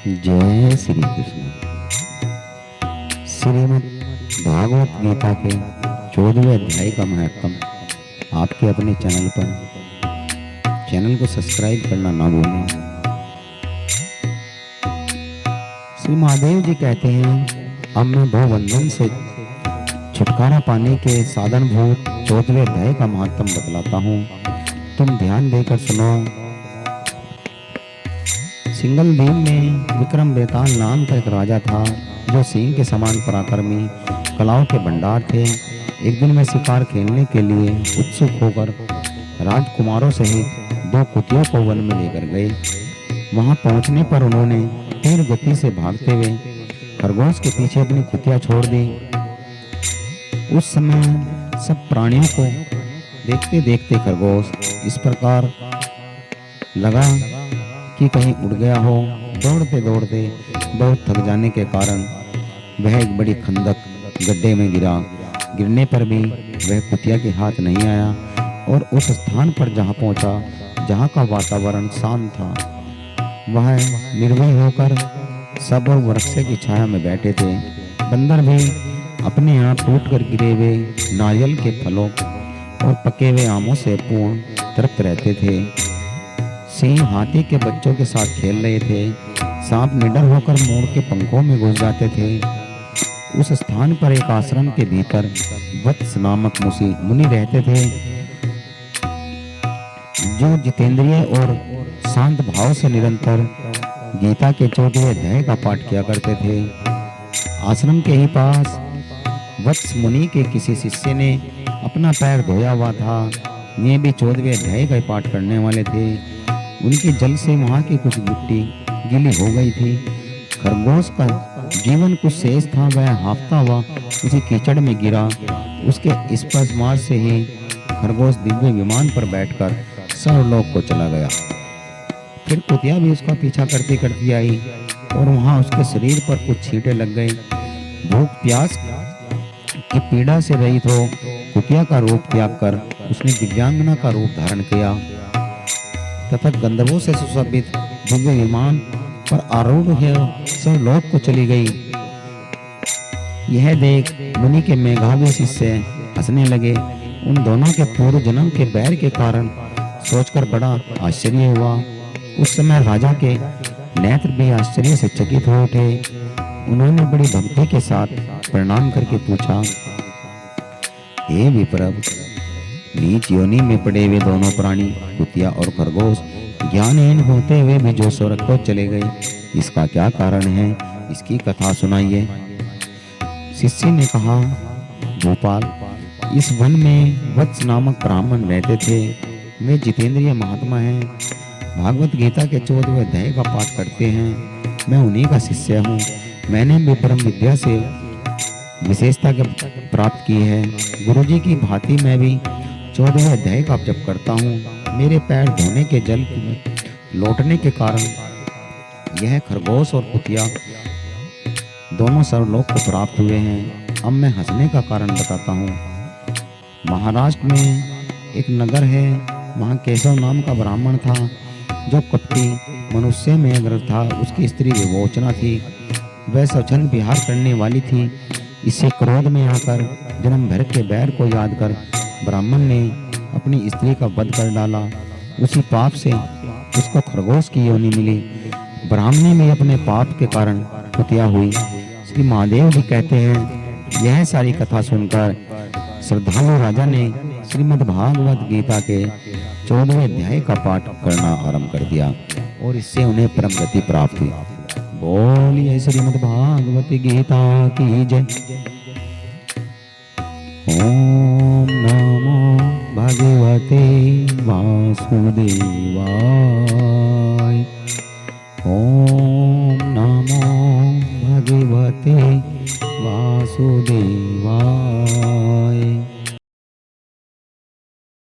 जय श्री कृष्ण। श्रीमद् भागवत गीता के 14वें अध्याय का महत्व आपके अपने चैनल पर। चैनल को सब्सक्राइब करना ना भूलें। श्री महादेव जी कहते हैं, अब मैं भवबंधन से छुटकारा पाने के साधन भूत 14वें अध्याय का महत्व बतलाता हूँ। तुम ध्यान देकर सुनो। सिंगल द्वीप में विक्रम बेताल नाम का एक राजा था, जो सिंह के समान पराक्रमी कलाओं के भंडार थे। एक दिन वे शिकार खेलने के लिए उत्सुक होकर राजकुमारों सहित 2 कुतियों को वन में लेकर गए। वहां पहुंचने पर उन्होंने तीव्र गति से भागते हुए खरगोश के पीछे अपनी कुतिया छोड़ दी। उस समय सब प्राणियों को देखते देखते खरगोश इस प्रकार लगा कि कहीं उड़ गया हो। दौड़ते दौड़ते बहुत थक जाने के कारण वह एक बड़ी खंदक गड्ढे में गिरा। गिरने पर भी वह कुतिया के हाथ नहीं आया और उस स्थान पर जहाँ पहुँचा, जहाँ का वातावरण शांत था, वह निर्भय होकर सब और वृक्ष की छाया में बैठे थे। बंदर भी अपने यहाँ टूट कर गिरे हुए नारियल के फलों और पके हुए आमों से पूर्ण तृप्त रहते थे। सिंह हाथी के बच्चों के साथ खेल रहे थे। सांप निडर होकर मोर के पंखों में घुस जाते थे। उस स्थान पर एक आश्रम के भीतर वत्स नामक मुनि रहते थे, जो जितेंद्रिय और शांत भाव से निरंतर गीता के 14वें अध्याय का पाठ किया करते थे। आश्रम के ही पास वत्स मुनि के किसी शिष्य ने अपना पैर धोया हुआ था। ये भी 14वें अध्याय का पाठ करने वाले थे। उनके जल से वहां की कुछ मिट्टी गीली हो गई थी। खरगोश का जीवन कुछ शेष था। वह हाफता हुआ उसी कीचड़ में गिरा। उसके स्पर्श मार्ग से ही खरगोश दिव्य विमान पर बैठकर सर्वलोक को चला गया। फिर कुतिया भी उसका पीछा करती करती आई और वहां उसके शरीर पर कुछ छींटे लग गए। भूख प्यास की पीड़ा से रहित हो कुतिया का रूप त्याग कर उसने दिव्यांगना का रूप धारण किया तथा गंधर्वों से सुशोभित दिव्य विमान पर आरूढ़ है सर्वलोक को चली गई। यह देख मुनि के मेधावी शिष्य हंसने लगे। उन दोनों के पूर्व जन्म के बैर के कारण सोचकर बड़ा आश्चर्य हुआ। उस समय राजा के नेत्र भी आश्चर्य से चकित हो उठे। उन्होंने बड़ी भक्ति के साथ प्रणाम करके पूछा, हे विप्रभ, नीच योनि में पड़े हुए दोनों प्राणी कुतिया और खरगोश ज्ञानहीन होते हुए भी जो स्वर्ग को चले गए, इसका क्या कारण है? इसकी कथा सुनाइए। शिष्य ने कहा, गोपाल, इस वन में वत्स नामक ब्राह्मण रहते थे। वे जितेंद्रिय महात्मा हैं। भागवत गीता के 14वें अध्याय का पाठ करते हैं। मैं उन्हीं का शिष्य हूँ। मैंने भी परम विद्या से विशेषता प्राप्त की है। गुरुजी की भांति मैं भी 14वें अध्याय का जप करता हूँ। मेरे पैर धोने के जल लौटने के कारण यह खरगोश और कुतिया दोनों सर्वलोक को प्राप्त हुए हैं। अब मैं हंसने का कारण बताता हूँ। महाराष्ट्र में एक नगर है। वहाँ केशव नाम का ब्राह्मण था, जो कपटी मनुष्य में अग्र था। उसकी स्त्री विमोचना थी। वह स्वच्छंद विहार करने वाली थी। इससे क्रोध में आकर जन्म भर के बैर को याद कर ब्राह्मण ने अपनी स्त्री का वध कर डाला। उसी पाप से उसको खरगोश की योनि मिली। ब्राह्मणी में अपने पाप के कारण कुतिया हुई। श्री महादेव जी कहते हैं, यह सारी कथा सुनकर श्रद्धालु राजा ने श्रीमद् भागवत गीता के 14वें अध्याय का पाठ करना आरंभ कर दिया और इससे उन्हें परम गति प्राप्त हुई। बोलिए श्रीमद् भागवत गीता की जय। ओम नमो भगवते वासुदेवाय।